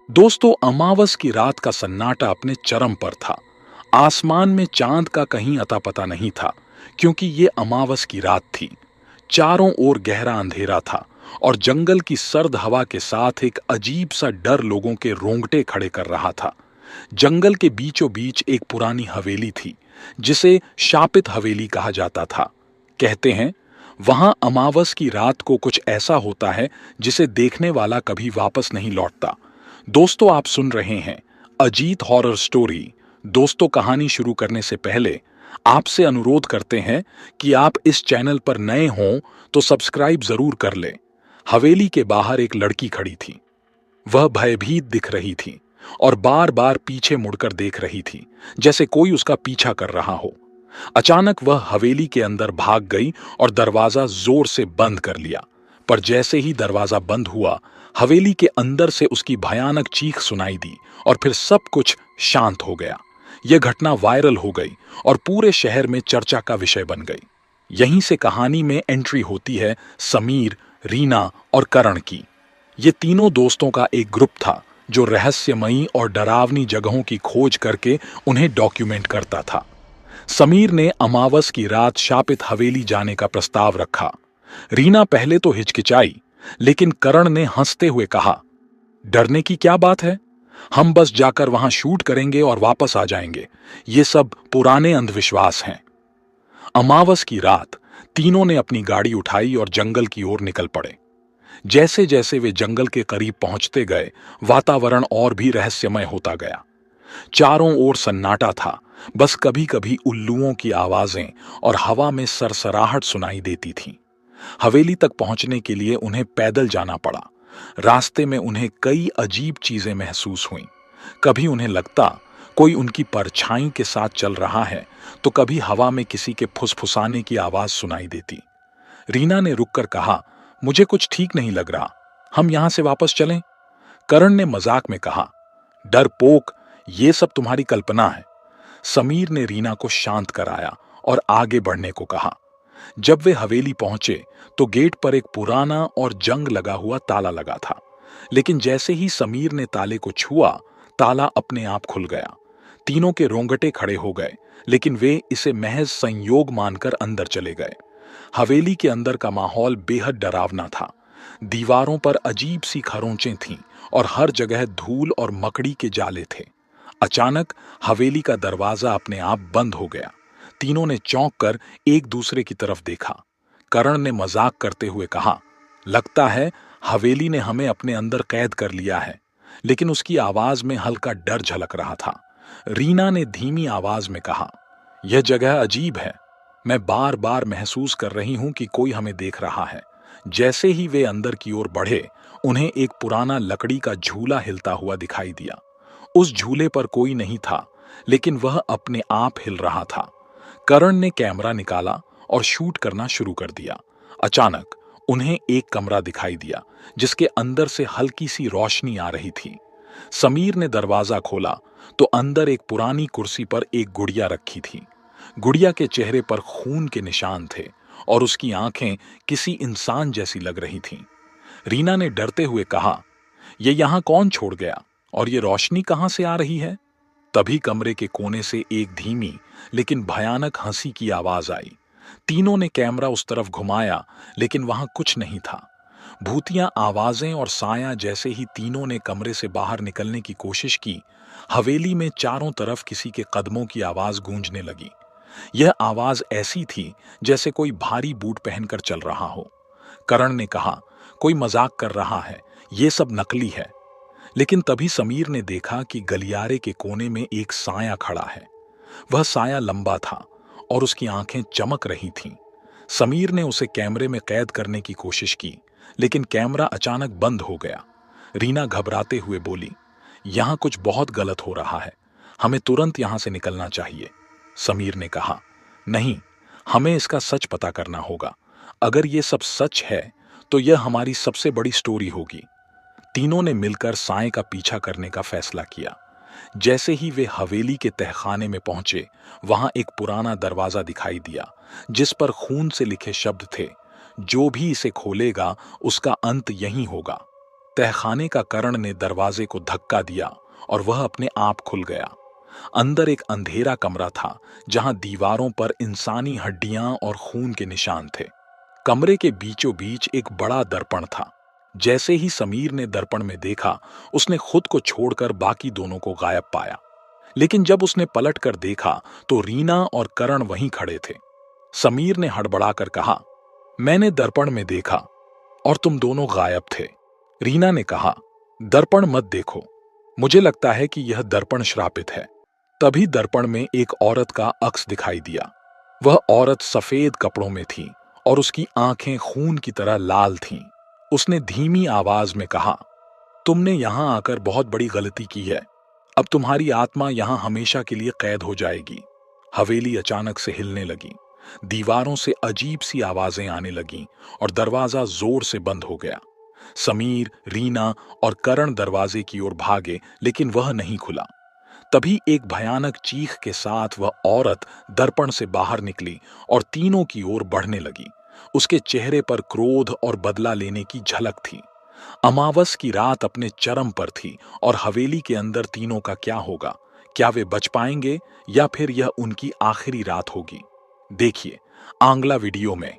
दोस्तों, अमावस की रात का सन्नाटा अपने चरम पर था। आसमान में चांद का कहीं अता पता नहीं था, क्योंकि ये अमावस की रात थी। चारों ओर गहरा अंधेरा था और जंगल की सर्द हवा के साथ एक अजीब सा डर लोगों के रोंगटे खड़े कर रहा था। जंगल के बीचों बीच एक पुरानी हवेली थी, जिसे शापित हवेली कहा जाता था। कहते हैं, वहां अमावस की रात को कुछ ऐसा होता है जिसे देखने वाला कभी वापस नहीं लौटता। दोस्तों, आप सुन रहे हैं अजीत हॉरर स्टोरी। दोस्तों, कहानी शुरू करने से पहले आपसे अनुरोध करते हैं कि आप इस चैनल पर नए हों तो सब्सक्राइब जरूर कर लें। हवेली के बाहर एक लड़की खड़ी थी। वह भयभीत दिख रही थी और बार बार पीछे मुड़कर देख रही थी, जैसे कोई उसका पीछा कर रहा हो। अचानक वह हवेली के अंदर भाग गई और दरवाजा जोर से बंद कर लिया। पर जैसे ही दरवाजा बंद हुआ, हवेली के अंदर से उसकी भयानक चीख सुनाई दी और फिर सब कुछ शांत हो गया। यह घटना वायरल हो गई और पूरे शहर में चर्चा का विषय बन गई। यहीं से कहानी में एंट्री होती है समीर, रीना और करण की। ये तीनों दोस्तों का एक ग्रुप था जो रहस्यमयी और डरावनी जगहों की खोज करके उन्हें डॉक्यूमेंट करता था। समीर ने अमावस की रात शापित हवेली जाने का प्रस्ताव रखा। रीना पहले तो हिचकिचाई, लेकिन करण ने हंसते हुए कहा, डरने की क्या बात है, हम बस जाकर वहां शूट करेंगे और वापस आ जाएंगे। ये सब पुराने अंधविश्वास हैं। अमावस की रात तीनों ने अपनी गाड़ी उठाई और जंगल की ओर निकल पड़े। जैसे जैसे वे जंगल के करीब पहुंचते गए, वातावरण और भी रहस्यमय होता गया। चारों ओर सन्नाटा था, बस कभी कभी उल्लुओं की आवाजें और हवा में सरसराहट सुनाई देती थी। हवेली तक पहुंचने के लिए उन्हें पैदल जाना पड़ा। रास्ते में उन्हें कई अजीब चीजें महसूस हुईं। कभी उन्हें लगता कोई उनकी परछाई के साथ चल रहा है, तो कभी हवा में किसी के फुसफुसाने की आवाज सुनाई देती। रीना ने रुककर कहा, मुझे कुछ ठीक नहीं लग रहा, हम यहां से वापस चलें? करण ने मजाक में कहा, डरपोक, ये सब तुम्हारी कल्पना है। समीर ने रीना को शांत कराया और आगे बढ़ने को कहा। जब वे हवेली पहुंचे तो गेट पर एक पुराना और जंग लगा हुआ ताला लगा था, लेकिन जैसे ही समीर ने ताले को छुआ, ताला अपने आप खुल गया। तीनों के रोंगटे खड़े हो गए, लेकिन वे इसे महज संयोग मानकर अंदर चले गए। हवेली के अंदर का माहौल बेहद डरावना था। दीवारों पर अजीब सी खरोंचें थीं और हर जगह धूल और मकड़ी के जाले थे। अचानक हवेली का दरवाजा अपने आप बंद हो गया। तीनों ने चौंक कर एक दूसरे की तरफ देखा। करण ने मजाक करते हुए कहा, लगता है हवेली ने हमें अपने अंदर कैद कर लिया है, लेकिन उसकी आवाज में हल्का डर झलक रहा था। रीना ने धीमी आवाज में कहा, यह जगह अजीब है, मैं बार बार महसूस कर रही हूं कि कोई हमें देख रहा है। जैसे ही वे अंदर की ओर बढ़े, उन्हें एक पुराना लकड़ी का झूला हिलता हुआ दिखाई दिया। उस झूले पर कोई नहीं था, लेकिन वह अपने आप हिल रहा था। करण ने कैमरा निकाला और शूट करना शुरू कर दिया। अचानक उन्हें एक कमरा दिखाई दिया, जिसके अंदर से हल्की सी रोशनी आ रही थी। समीर ने दरवाजा खोला तो अंदर एक पुरानी कुर्सी पर एक गुड़िया रखी थी। गुड़िया के चेहरे पर खून के निशान थे और उसकी आंखें किसी इंसान जैसी लग रही थीं। रीना ने डरते हुए कहा, ये यहां कौन छोड़ गया और ये रोशनी कहां से आ रही है? तभी कमरे के कोने से एक धीमी लेकिन भयानक हंसी की आवाज आई। तीनों ने कैमरा उस तरफ घुमाया, लेकिन वहां कुछ नहीं था। भूतिया आवाजें और साया जैसे ही तीनों ने कमरे से बाहर निकलने की कोशिश की, हवेली में चारों तरफ किसी के कदमों की आवाज गूंजने लगी। यह आवाज ऐसी थी जैसे कोई भारी बूट पहनकर चल रहा हो। करण ने कहा, कोई मजाक कर रहा है, ये सब नकली है। लेकिन तभी समीर ने देखा कि गलियारे के कोने में एक साया खड़ा है। वह साया लंबा था और उसकी आंखें चमक रही थीं। समीर ने उसे कैमरे में कैद करने की कोशिश की, लेकिन कैमरा अचानक बंद हो गया। रीना घबराते हुए बोली, यहां कुछ बहुत गलत हो रहा है, हमें तुरंत यहां से निकलना चाहिए। समीर ने कहा, नहीं, हमें इसका सच पता करना होगा। अगर ये सब सच है तो यह हमारी सबसे बड़ी स्टोरी होगी। तीनों ने मिलकर साए का पीछा करने का फैसला किया। जैसे ही वे हवेली के तहखाने में पहुंचे, वहां एक पुराना दरवाजा दिखाई दिया, जिस पर खून से लिखे शब्द थे, जो भी इसे खोलेगा उसका अंत यही होगा। तहखाने का करण ने दरवाजे को धक्का दिया और वह अपने आप खुल गया। अंदर एक अंधेरा कमरा था जहां दीवारों पर इंसानी हड्डियां और खून के निशान थे। कमरे के बीचों बीच एक बड़ा दर्पण था। जैसे ही समीर ने दर्पण में देखा, उसने खुद को छोड़कर बाकी दोनों को गायब पाया। लेकिन जब उसने पलट कर देखा तो रीना और करण वहीं खड़े थे। समीर ने हड़बड़ाकर कहा, मैंने दर्पण में देखा और तुम दोनों गायब थे। रीना ने कहा, दर्पण मत देखो, मुझे लगता है कि यह दर्पण श्रापित है। तभी दर्पण में एक औरत का अक्स दिखाई दिया। वह औरत सफेद कपड़ों में थी और उसकी आंखें खून की तरह लाल थीं। उसने धीमी आवाज में कहा, तुमने यहां आकर बहुत बड़ी गलती की है। अब तुम्हारी आत्मा यहां हमेशा के लिए कैद हो जाएगी। हवेली अचानक से हिलने लगी। दीवारों से अजीब सी आवाजें आने लगीं और दरवाजा जोर से बंद हो गया। समीर, रीना और करण दरवाजे की ओर भागे, लेकिन वह नहीं खुला। तभी एक भयानक चीख के साथ वह औरत दर्पण से बाहर निकली और तीनों की ओर बढ़ने लगी। उसके चेहरे पर क्रोध और बदला लेने की झलक थी। अमावस की रात अपने चरम पर थी और हवेली के अंदर तीनों का क्या होगा? क्या वे बच पाएंगे या फिर यह उनकी आखिरी रात होगी? देखिए अगला वीडियो में।